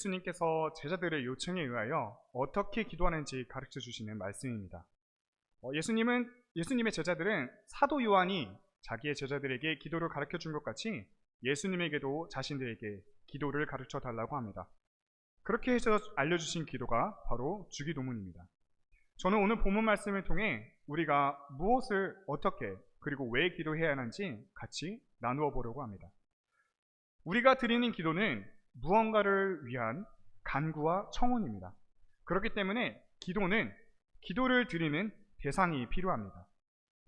예수님께서 제자들의 요청에 의하여 어떻게 기도하는지 가르쳐 주시는 말씀입니다. 예수님의 제자들은 사도 요한이 자기의 제자들에게 기도를 가르쳐 준 것 같이 예수님에게도 자신들에게 기도를 가르쳐 달라고 합니다. 그렇게 해서 알려주신 기도가 바로 주기도문입니다. 저는 오늘 본문 말씀을 통해 우리가 무엇을 어떻게 그리고 왜 기도해야 하는지 같이 나누어 보려고 합니다. 우리가 드리는 기도는 무언가를 위한 간구와 청혼입니다. 그렇기 때문에 기도는 기도를 드리는 대상이 필요합니다.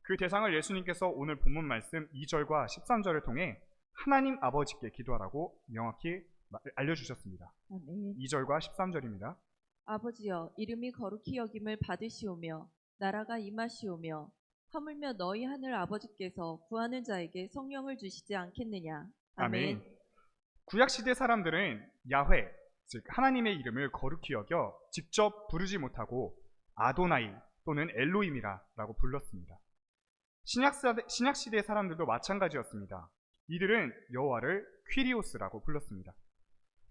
그 대상을 예수님께서 오늘 본문 말씀 2절과 13절을 통해 하나님 아버지께 기도하라고 명확히 알려주셨습니다. 2절과 13절입니다. 아버지여, 이름이 거룩히 여김을 받으시오며 나라가 임하시오며 하물며 너희 하늘 아버지께서 구하는 자에게 성령을 주시지 않겠느냐. 아멘. 구약시대 사람들은 야훼, 즉 하나님의 이름을 거룩히 여겨 직접 부르지 못하고 아도나이 또는 엘로힘이라 라고 불렀습니다. 신약시대 사람들도 마찬가지였습니다. 이들은 여호와를 퀴리오스라고 불렀습니다.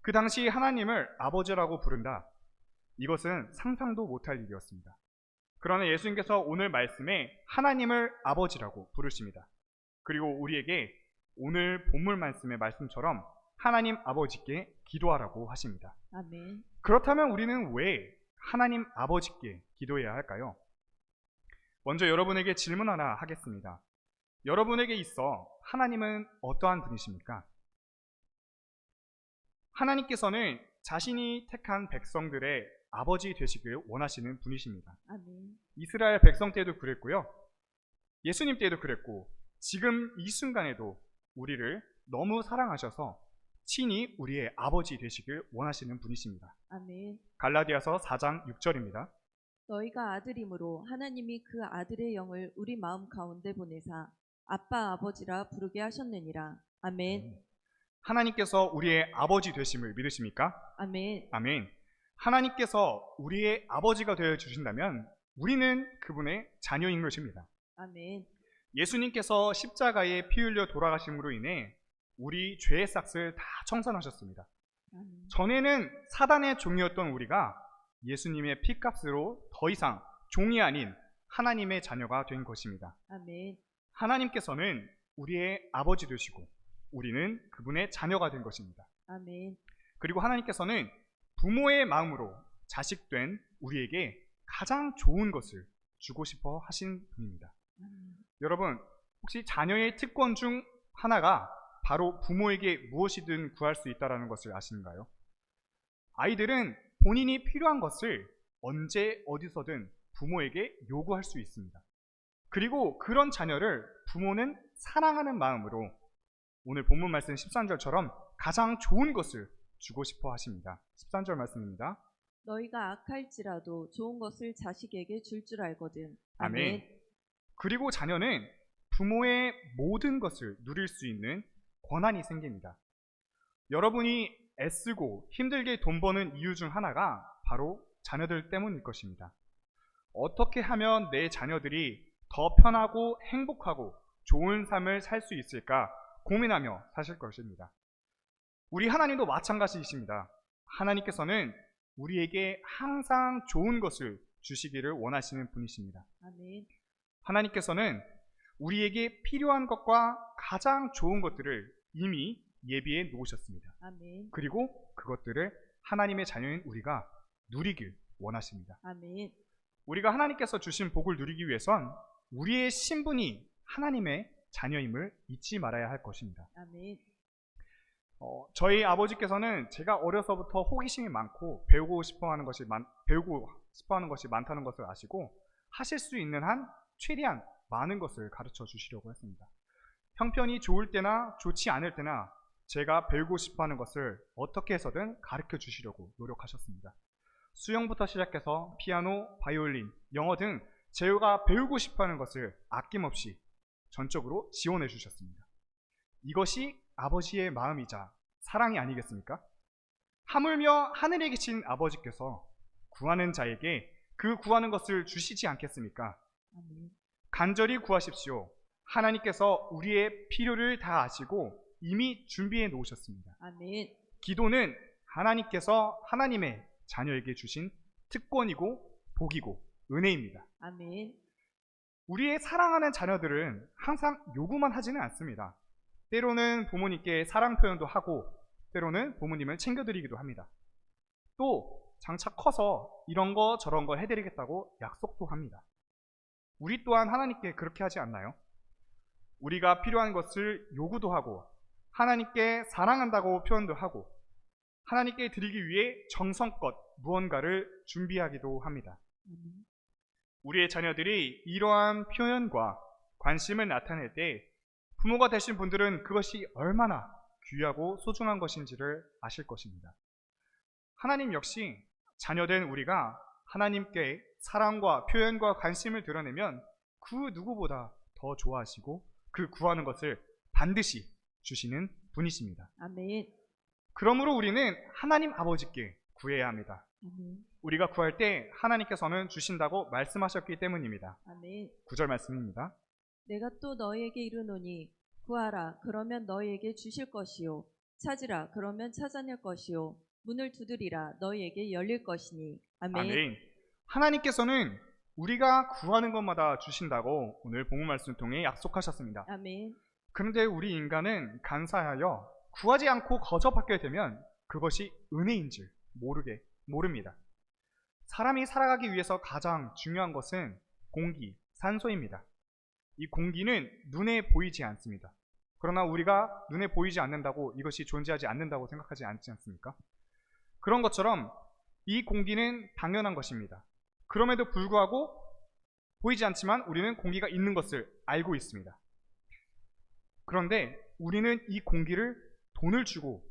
그 당시 하나님을 아버지라고 부른다, 이것은 상상도 못할 일이었습니다. 그러나 예수님께서 오늘 말씀에 하나님을 아버지라고 부르십니다. 그리고 우리에게 오늘 본문 말씀의 말씀처럼 하나님 아버지께 기도하라고 하십니다. 아멘. 그렇다면 우리는 왜 하나님 아버지께 기도해야 할까요? 먼저 여러분에게 질문 하나 하겠습니다. 여러분에게 있어 하나님은 어떠한 분이십니까? 하나님께서는 자신이 택한 백성들의 아버지 되시길 원하시는 분이십니다. 아멘. 이스라엘 백성 때도 그랬고요, 예수님 때도 그랬고, 지금 이 순간에도 우리를 너무 사랑하셔서 친히 우리의 아버지 되시길 원하시는 분이십니다. 아멘. 갈라디아서 4장 6절입니다. 너희가 아들이므로 하나님이 그 아들의 영을 우리 마음 가운데 보내사 아빠 아버지라 부르게 하셨느니라. 아멘. 하나님께서 우리의 아버지 되심을 믿으십니까? 아멘. 아멘. 하나님께서 우리의 아버지가 되어 주신다면 우리는 그분의 자녀인 것입니다. 아멘. 예수님께서 십자가에 피 흘려 돌아가심으로 인해 우리 죄의 싹을 다 청산하셨습니다. 아멘. 전에는 사단의 종이었던 우리가 예수님의 피값으로 더 이상 종이 아닌 하나님의 자녀가 된 것입니다. 아멘. 하나님께서는 우리의 아버지 되시고 우리는 그분의 자녀가 된 것입니다. 아멘. 그리고 하나님께서는 부모의 마음으로 자식된 우리에게 가장 좋은 것을 주고 싶어 하신 분입니다. 여러분, 혹시 자녀의 특권 중 하나가 바로 부모에게 무엇이든 구할 수 있다는 것을 아시는가요? 아이들은 본인이 필요한 것을 언제 어디서든 부모에게 요구할 수 있습니다. 그리고 그런 자녀를 부모는 사랑하는 마음으로 오늘 본문 말씀 13절처럼 가장 좋은 것을 주고 싶어 하십니다. 13절 말씀입니다. 너희가 악할지라도 좋은 것을 자식에게 줄 줄 알거든. 아멘. 그리고 자녀는 부모의 모든 것을 누릴 수 있는 권한이 생깁니다. 여러분이 애쓰고 힘들게 돈 버는 이유 중 하나가 바로 자녀들 때문일 것입니다. 어떻게 하면 내 자녀들이 더 편하고 행복하고 좋은 삶을 살 수 있을까 고민하며 사실 것입니다. 우리 하나님도 마찬가지이십니다. 하나님께서는 우리에게 항상 좋은 것을 주시기를 원하시는 분이십니다. 아멘. 하나님께서는 우리에게 필요한 것과 가장 좋은 것들을 이미 예비해 놓으셨습니다. 아멘. 그리고 그것들을 하나님의 자녀인 우리가 누리길 원하십니다. 아멘. 우리가 하나님께서 주신 복을 누리기 위해선 우리의 신분이 하나님의 자녀임을 잊지 말아야 할 것입니다. 아멘. 저희 아버지께서는 제가 어려서부터 호기심이 많고 배우고 싶어하는 것이 많다는 것을 아시고 하실 수 있는 한 최대한 많은 것을 가르쳐 주시려고 했습니다. 형편이 좋을 때나 좋지 않을 때나 제가 배우고 싶어하는 것을 어떻게 해서든 가르쳐 주시려고 노력하셨습니다. 수영부터 시작해서 피아노, 바이올린, 영어 등 제가 배우고 싶어하는 것을 아낌없이 전적으로 지원해 주셨습니다. 이것이 아버지의 마음이자 사랑이 아니겠습니까? 하물며 하늘에 계신 아버지께서 구하는 자에게 그 구하는 것을 주시지 않겠습니까? 아멘. 간절히 구하십시오. 하나님께서 우리의 필요를 다 아시고 이미 준비해 놓으셨습니다. 아멘. 기도는 하나님께서 하나님의 자녀에게 주신 특권이고 복이고 은혜입니다. 아멘. 우리의 사랑하는 자녀들은 항상 요구만 하지는 않습니다. 때로는 부모님께 사랑 표현도 하고 때로는 부모님을 챙겨드리기도 합니다. 또 장차 커서 이런 거 저런 거 해드리겠다고 약속도 합니다. 우리 또한 하나님께 그렇게 하지 않나요? 우리가 필요한 것을 요구도 하고 하나님께 사랑한다고 표현도 하고 하나님께 드리기 위해 정성껏 무언가를 준비하기도 합니다. 아멘. 우리의 자녀들이 이러한 표현과 관심을 나타낼 때 부모가 되신 분들은 그것이 얼마나 귀하고 소중한 것인지를 아실 것입니다. 하나님 역시 자녀된 우리가 하나님께 사랑과 표현과 관심을 드러내면 그 누구보다 더 좋아하시고 그 구하는 것을 반드시 주시는 분이십니다. 아멘. 그러므로 우리는 하나님 아버지께 구해야 합니다. 아멘. 우리가 구할 때 하나님께서는 주신다고 말씀하셨기 때문입니다. 아멘. 9절 말씀입니다. 내가 또 너희에게 이르노니 구하라 그러면 너희에게 주실 것이요 찾으라 그러면 찾아낼 것이요 문을 두드리라 너희에게 열릴 것이니. 아멘. 아멘. 하나님께서는 우리가 구하는 것마다 주신다고 오늘 본문 말씀을 통해 약속하셨습니다. 아멘. 그런데 우리 인간은 간사하여 구하지 않고 거저받게 되면 그것이 은혜인 줄 모릅니다. 사람이 살아가기 위해서 가장 중요한 것은 공기, 산소입니다. 이 공기는 눈에 보이지 않습니다. 그러나 우리가 눈에 보이지 않는다고 이것이 존재하지 않는다고 생각하지 않지 않습니까? 그런 것처럼 이 공기는 당연한 것입니다. 그럼에도 불구하고 보이지 않지만 우리는 공기가 있는 것을 알고 있습니다. 그런데 우리는 이 공기를 돈을 주고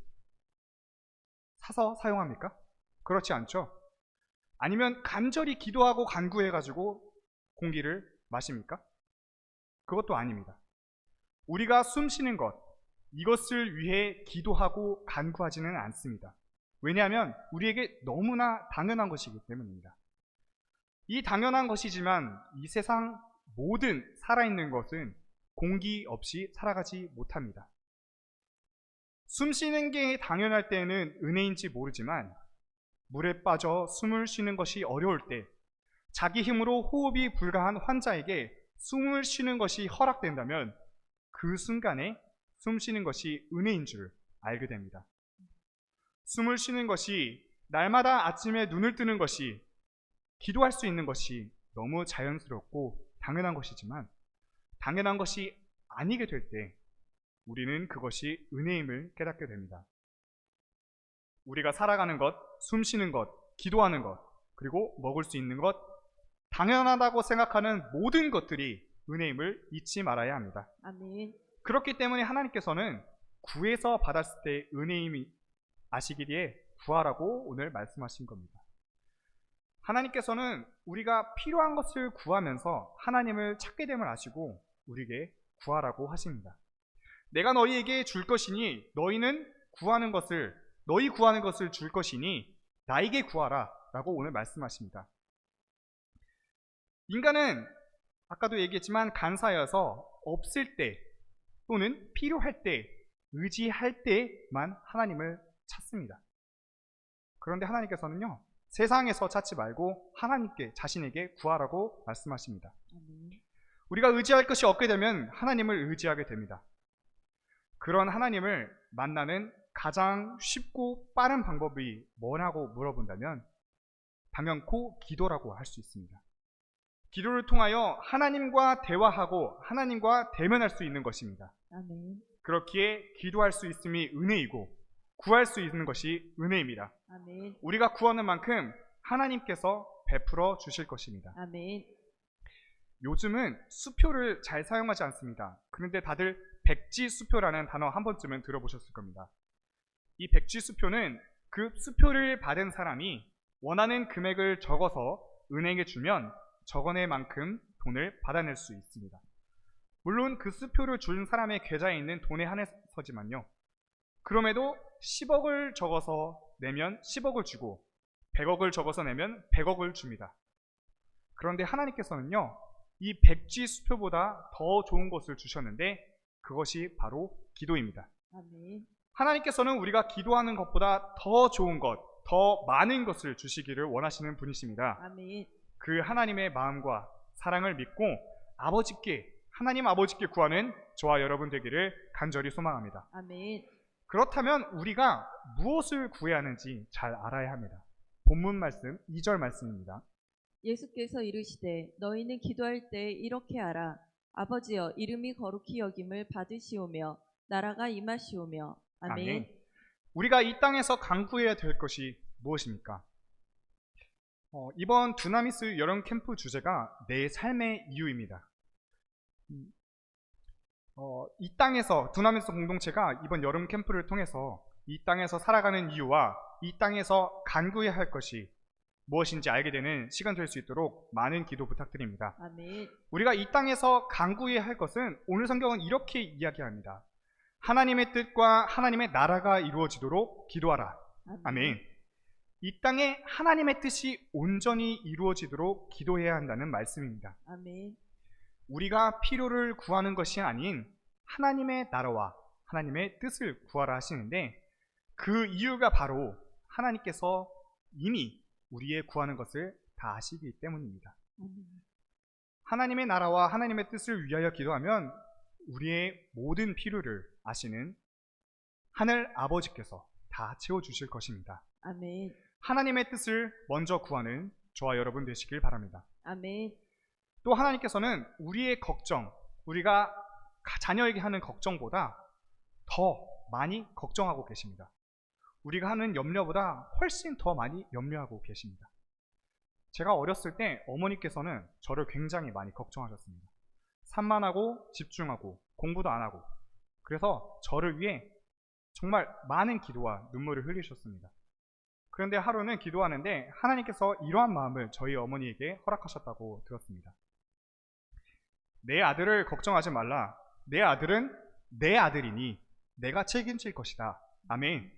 사서 사용합니까? 그렇지 않죠? 아니면 간절히 기도하고 간구해가지고 공기를 마십니까? 그것도 아닙니다. 우리가 숨 쉬는 것, 이것을 위해 기도하고 간구하지는 않습니다. 왜냐하면 우리에게 너무나 당연한 것이기 때문입니다. 이 당연한 것이지만 이 세상 모든 살아있는 것은 공기 없이 살아가지 못합니다. 숨 쉬는 게 당연할 때는 은혜인지 모르지만 물에 빠져 숨을 쉬는 것이 어려울 때 자기 힘으로 호흡이 불가한 환자에게 숨을 쉬는 것이 허락된다면 그 순간에 숨 쉬는 것이 은혜인 줄 알게 됩니다. 숨을 쉬는 것이 날마다 아침에 눈을 뜨는 것이 기도할 수 있는 것이 너무 자연스럽고 당연한 것이지만 당연한 것이 아니게 될 때 우리는 그것이 은혜임을 깨닫게 됩니다. 우리가 살아가는 것, 숨 쉬는 것, 기도하는 것, 그리고 먹을 수 있는 것, 당연하다고 생각하는 모든 것들이 은혜임을 잊지 말아야 합니다. 아멘. 그렇기 때문에 하나님께서는 구해서 받았을 때 은혜임이 아시기에 구하라고 오늘 말씀하신 겁니다. 하나님께서는 우리가 필요한 것을 구하면서 하나님을 찾게 됨을 아시고 우리에게 구하라고 하십니다. 내가 너희에게 줄 것이니 너희 구하는 것을 줄 것이니 나에게 구하라 라고 오늘 말씀하십니다. 인간은 아까도 얘기했지만 간사여서 없을 때 또는 필요할 때 의지할 때만 하나님을 찾습니다. 그런데 하나님께서는요 세상에서 찾지 말고 하나님께 자신에게 구하라고 말씀하십니다. 아멘. 우리가 의지할 것이 없게 되면 하나님을 의지하게 됩니다. 그런 하나님을 만나는 가장 쉽고 빠른 방법이 뭐라고 물어본다면 당연코 기도라고 할 수 있습니다. 기도를 통하여 하나님과 대화하고 하나님과 대면할 수 있는 것입니다. 아멘. 그렇기에 기도할 수 있음이 은혜이고 구할 수 있는 것이 은혜입니다. 아멘. 우리가 구하는 만큼 하나님께서 베풀어 주실 것입니다. 아멘. 요즘은 수표를 잘 사용하지 않습니다. 그런데 다들 백지수표라는 단어 한 번쯤은 들어보셨을 겁니다. 이 백지수표는 그 수표를 받은 사람이 원하는 금액을 적어서 은행에 주면 적어낼 만큼 돈을 받아낼 수 있습니다. 물론 그 수표를 준 사람의 계좌에 있는 돈에 한해서지만요. 그럼에도 10억을 적어서 내면 10억을 주고 100억을 적어서 내면 100억을 줍니다. 그런데 하나님께서는요. 이 백지수표보다 더 좋은 것을 주셨는데 그것이 바로 기도입니다. 아멘. 하나님께서는 우리가 기도하는 것보다 더 좋은 것, 더 많은 것을 주시기를 원하시는 분이십니다. 아멘. 그 하나님의 마음과 사랑을 믿고 하나님 아버지께 구하는 저와 여러분 되기를 간절히 소망합니다. 아멘. 그렇다면 우리가 무엇을 구해야 하는지 잘 알아야 합니다. 본문 말씀 2절 말씀입니다. 예수께서 이르시되 너희는 기도할 때 이렇게 하라. 아버지여 이름이 거룩히 여김을 받으시오며 나라가 임하시오며. 아멘. 아멘. 우리가 이 땅에서 간구해야 될 것이 무엇입니까? 이번 두나미스 여름 캠프 주제가 내 삶의 이유입니다. 이 땅에서 두나미스 공동체가 이번 여름 캠프를 통해서 이 땅에서 살아가는 이유와 이 땅에서 간구해야 할 것이 무엇인지 알게 되는 시간 될 수 있도록 많은 기도 부탁드립니다. 아멘. 우리가 이 땅에서 간구해야 할 것은 오늘 성경은 이렇게 이야기합니다. 하나님의 뜻과 하나님의 나라가 이루어지도록 기도하라. 아멘. 이 땅에 하나님의 뜻이 온전히 이루어지도록 기도해야 한다는 말씀입니다. 아멘. 우리가 필요를 구하는 것이 아닌 하나님의 나라와 하나님의 뜻을 구하라 하시는데 그 이유가 바로 하나님께서 이미 우리의 구하는 것을 다 아시기 때문입니다. 하나님의 나라와 하나님의 뜻을 위하여 기도하면 우리의 모든 필요를 아시는 하늘 아버지께서 다 채워주실 것입니다. 아멘. 하나님의 뜻을 먼저 구하는 저와 여러분 되시길 바랍니다. 아멘. 또 하나님께서는 우리의 걱정, 우리가 자녀에게 하는 걱정보다 더 많이 걱정하고 계십니다. 우리가 하는 염려보다 훨씬 더 많이 염려하고 계십니다. 제가 어렸을 때 어머니께서는 저를 굉장히 많이 걱정하셨습니다. 산만하고 집중하고 공부도 안 하고 그래서 저를 위해 정말 많은 기도와 눈물을 흘리셨습니다. 그런데 하루는 기도하는데 하나님께서 이러한 마음을 저희 어머니에게 허락하셨다고 들었습니다. 내 아들을 걱정하지 말라. 내 아들은 내 아들이니 내가 책임질 것이다. 아멘.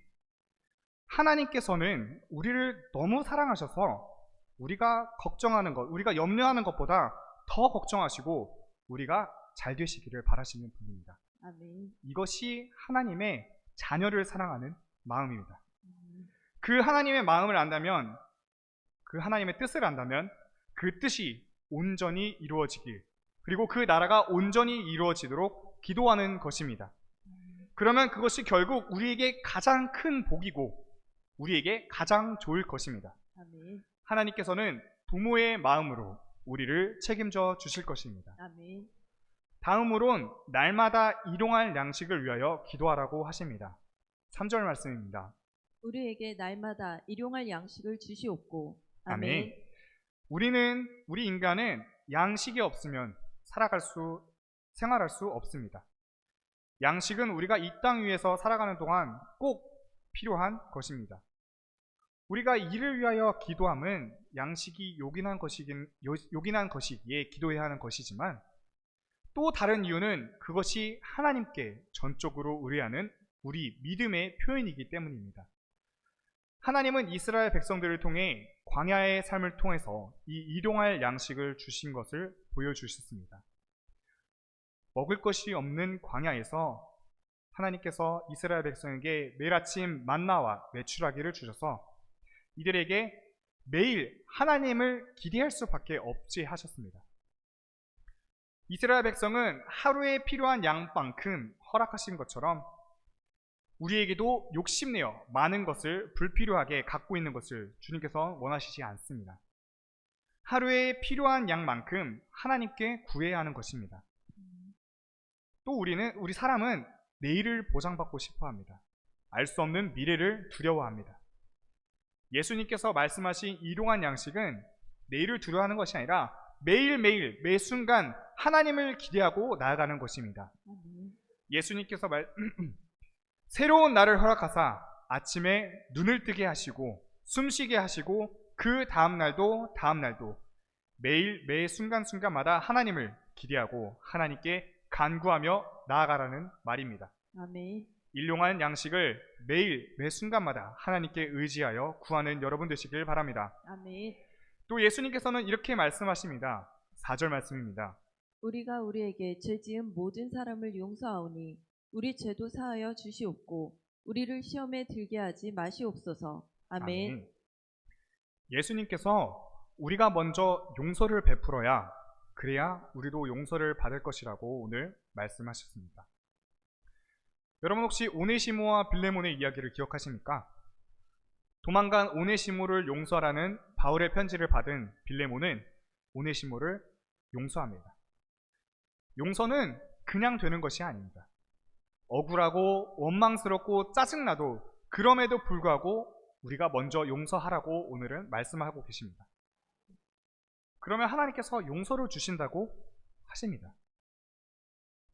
하나님께서는 우리를 너무 사랑하셔서 우리가 걱정하는 것, 우리가 염려하는 것보다 더 걱정하시고 우리가 잘 되시기를 바라시는 분입니다. 아멘. 이것이 하나님의 자녀를 사랑하는 마음입니다. 그 하나님의 마음을 안다면, 그 하나님의 뜻을 안다면 그 뜻이 온전히 이루어지길, 그리고 그 나라가 온전히 이루어지도록 기도하는 것입니다. 그러면 그것이 결국 우리에게 가장 큰 복이고 우리에게 가장 좋을 것입니다. 아멘. 하나님께서는 부모의 마음으로 우리를 책임져 주실 것입니다. 아멘. 다음으론 날마다 일용할 양식을 위하여 기도하라고 하십니다. 3절 말씀입니다. 우리에게 날마다 일용할 양식을 주시옵고. 아멘. 아멘. 우리 인간은 양식이 없으면 생활할 수 없습니다. 양식은 우리가 이 땅 위에서 살아가는 동안 꼭 필요한 것입니다. 우리가 이를 위하여 기도함은 양식이 요긴한 것이기에 기도해야 하는 것이지만 또 다른 이유는 그것이 하나님께 전적으로 의뢰하는 우리 믿음의 표현이기 때문입니다. 하나님은 이스라엘 백성들을 통해 광야의 삶을 통해서 이 일용할 양식을 주신 것을 보여주셨습니다. 먹을 것이 없는 광야에서 하나님께서 이스라엘 백성에게 매일 아침 만나와 메추라기를 주셔서 이들에게 매일 하나님을 기대할 수밖에 없게 하셨습니다. 이스라엘 백성은 하루에 필요한 양만큼 허락하신 것처럼 우리에게도 욕심내어 많은 것을 불필요하게 갖고 있는 것을 주님께서 원하시지 않습니다. 하루에 필요한 양만큼 하나님께 구해야 하는 것입니다. 또 우리 사람은 내일을 보장받고 싶어 합니다. 알 수 없는 미래를 두려워합니다. 예수님께서 말씀하신 일용할 양식은 내일을 두려워하는 것이 아니라 매일매일 매 순간 하나님을 기대하고 나아가는 것입니다. 예수님께서 새로운 날을 허락하사 아침에 눈을 뜨게 하시고 숨쉬게 하시고 그 다음날도 매일 매 순간순간마다 하나님을 기대하고 하나님께 간구하며 나아가라는 말입니다. 아멘. 일용할 양식을 매일 매 순간마다 하나님께 의지하여 구하는 여러분 되시길 바랍니다. 아멘. 또 예수님께서는 이렇게 말씀하십니다. 4절 말씀입니다. 우리가 우리에게 죄 지은 모든 사람을 용서하오니 우리 죄도 사하여 주시옵고 우리를 시험에 들게 하지 마시옵소서. 아멘. 예수님께서 우리가 먼저 용서를 베풀어야 그래야 우리도 용서를 받을 것이라고 오늘 말씀하셨습니다. 여러분 혹시 오네시모와 빌레몬의 이야기를 기억하십니까? 도망간 오네시모를 용서하라는 바울의 편지를 받은 빌레몬은 오네시모를 용서합니다. 용서는 그냥 되는 것이 아닙니다. 억울하고 원망스럽고 짜증나도 그럼에도 불구하고 우리가 먼저 용서하라고 오늘은 말씀하고 계십니다. 그러면 하나님께서 용서를 주신다고 하십니다.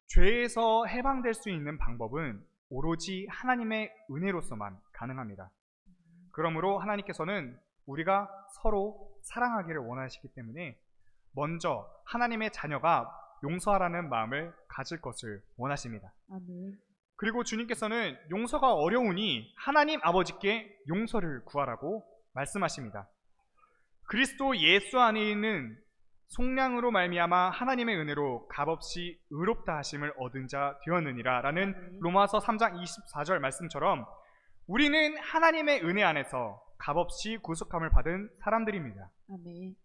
죄에서 해방될 수 있는 방법은 오로지 하나님의 은혜로서만 가능합니다. 그러므로 하나님께서는 우리가 서로 사랑하기를 원하시기 때문에 먼저 하나님의 자녀가 용서하라는 마음을 가질 것을 원하십니다. 아멘. 그리고 주님께서는 용서가 어려우니 하나님 아버지께 용서를 구하라고 말씀하십니다. 그리스도 예수 안에 있는 속량으로 말미암아 하나님의 은혜로 값없이 의롭다 하심을 얻은 자 되었느니라 라는 로마서 3장 24절 말씀처럼 우리는 하나님의 은혜 안에서 값없이 구속함을 받은 사람들입니다. 아멘.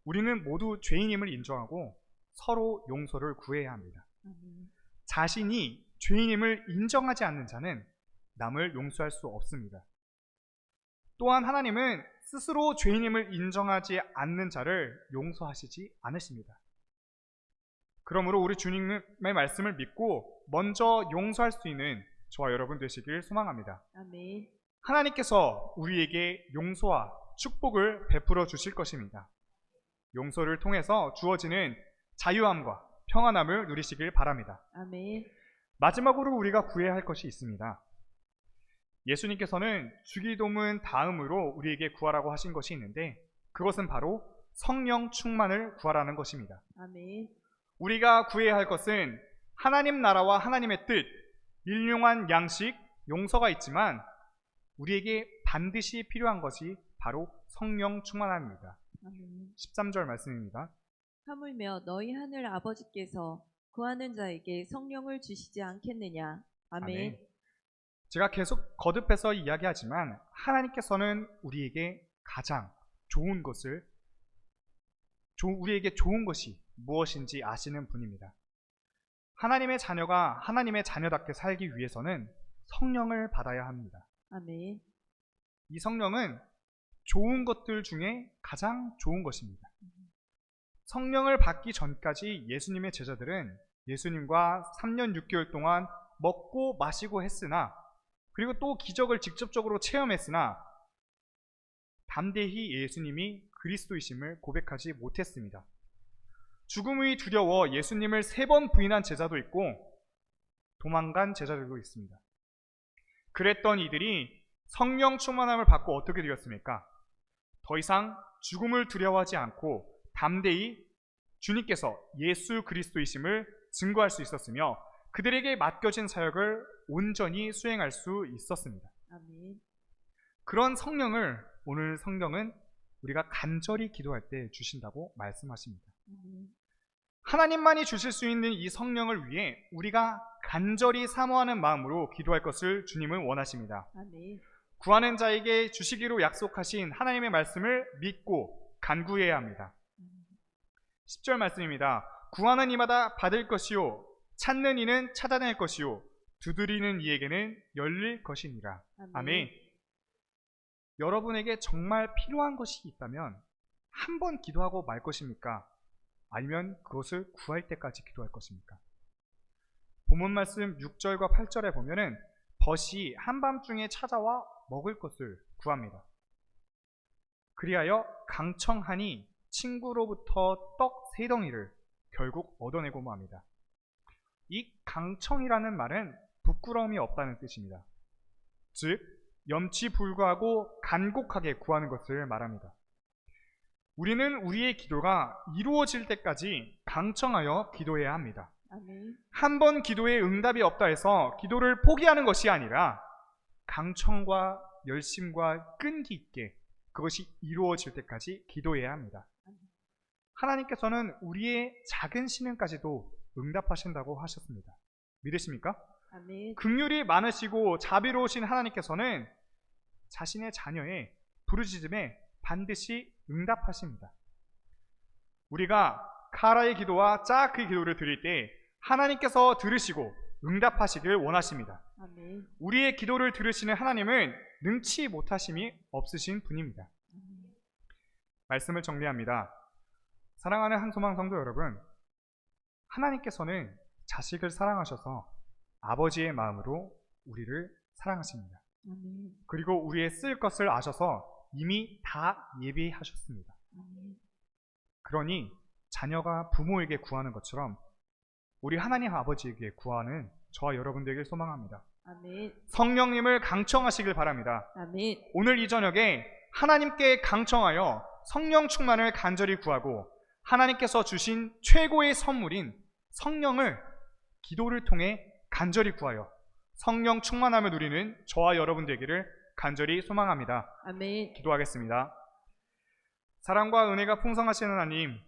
우리는 모두 죄인임을 인정하고 서로 용서를 구해야 합니다. 아멘. 자신이 죄인임을 인정하지 않는 자는 남을 용서할 수 없습니다. 또한 하나님은 스스로 죄인임을 인정하지 않는 자를 용서하시지 않으십니다. 그러므로 우리 주님의 말씀을 믿고 먼저 용서할 수 있는 저와 여러분 되시길 소망합니다. 아멘. 하나님께서 우리에게 용서와 축복을 베풀어 주실 것입니다. 용서를 통해서 주어지는 자유함과 평안함을 누리시길 바랍니다. 아멘. 마지막으로 우리가 구해야 할 것이 있습니다. 예수님께서는 주기도문 다음으로 우리에게 구하라고 하신 것이 있는데 그것은 바로 성령 충만을 구하라는 것입니다. 아멘. 우리가 구해야 할 것은 하나님 나라와 하나님의 뜻, 일용할 양식, 용서가 있지만 우리에게 반드시 필요한 것이 바로 성령 충만함입니다. 아멘. 13절 말씀입니다. 하물며 너희 하늘 아버지께서 구하는 자에게 성령을 주시지 않겠느냐. 아멘. 제가 계속 거듭해서 이야기하지만 하나님께서는 우리에게 가장 좋은 것을 우리에게 좋은 것이 무엇인지 아시는 분입니다. 하나님의 자녀가 하나님의 자녀답게 살기 위해서는 성령을 받아야 합니다. 아멘. 이 성령은 좋은 것들 중에 가장 좋은 것입니다. 성령을 받기 전까지 예수님의 제자들은 예수님과 3년 6개월 동안 먹고 마시고 했으나 그리고 또 기적을 직접적으로 체험했으나 담대히 예수님이 그리스도이심을 고백하지 못했습니다. 죽음이 두려워 예수님을 3번 부인한 제자도 있고 도망간 제자들도 있습니다. 그랬던 이들이 성령 충만함을 받고 어떻게 되었습니까? 더 이상 죽음을 두려워하지 않고 담대히 주님께서 예수 그리스도이심을 증거할 수 있었으며 그들에게 맡겨진 사역을 온전히 수행할 수 있었습니다. 아멘. 그런 성령을 오늘 성경은 우리가 간절히 기도할 때 주신다고 말씀하십니다. 아멘. 하나님만이 주실 수 있는 이 성령을 위해 우리가 간절히 사모하는 마음으로 기도할 것을 주님은 원하십니다. 아멘. 구하는 자에게 주시기로 약속하신 하나님의 말씀을 믿고 간구해야 합니다. 10절 말씀입니다. 구하는 이마다 받을 것이요 찾는 이는 찾아낼 것이요 두드리는 이에게는 열릴 것이니라. 아멘. 여러분에게 정말 필요한 것이 있다면 한 번 기도하고 말 것입니까? 아니면 그것을 구할 때까지 기도할 것입니까? 본문 말씀 6절과 8절에 보면은 벗이 한밤중에 찾아와 먹을 것을 구합니다. 그리하여 강청하니 친구로부터 떡 3덩이를 결국 얻어내고 맙니다. 이 강청이라는 말은 부끄러움이 없다는 뜻입니다. 즉 염치 불구하고 간곡하게 구하는 것을 말합니다. 우리는 우리의 기도가 이루어질 때까지 강청하여 기도해야 합니다. 아멘. 한 번 기도에 응답이 없다 해서 기도를 포기하는 것이 아니라 강청과 열심과 끈기 있게 그것이 이루어질 때까지 기도해야 합니다. 하나님께서는 우리의 작은 신음까지도 응답하신다고 하셨습니다. 믿으십니까? 아멘. 긍휼이 많으시고 자비로우신 하나님께서는 자신의 자녀의 부르짖음에 반드시 응답하십니다. 우리가 카라의 기도와 짜크의 기도를 드릴 때 하나님께서 들으시고 응답하시길 원하십니다. 아멘. 우리의 기도를 들으시는 하나님은 능치 못하심이 없으신 분입니다. 말씀을 정리합니다. 사랑하는 한소망 성도 여러분, 하나님께서는 자식을 사랑하셔서 아버지의 마음으로 우리를 사랑하십니다. 아멘. 그리고 우리의 쓸 것을 아셔서 이미 다 예비하셨습니다. 아멘. 그러니 자녀가 부모에게 구하는 것처럼 우리 하나님 아버지에게 구하는 저와 여러분들에게 소망합니다. 아멘. 성령님을 강청하시길 바랍니다. 아멘. 오늘 이 저녁에 하나님께 강청하여 성령 충만을 간절히 구하고 하나님께서 주신 최고의 선물인 성령을 기도를 통해 간절히 구하여 성령 충만함을 누리는 저와 여러분 되기를 간절히 소망합니다. 아멘. 기도하겠습니다. 사랑과 은혜가 풍성하신 하나님,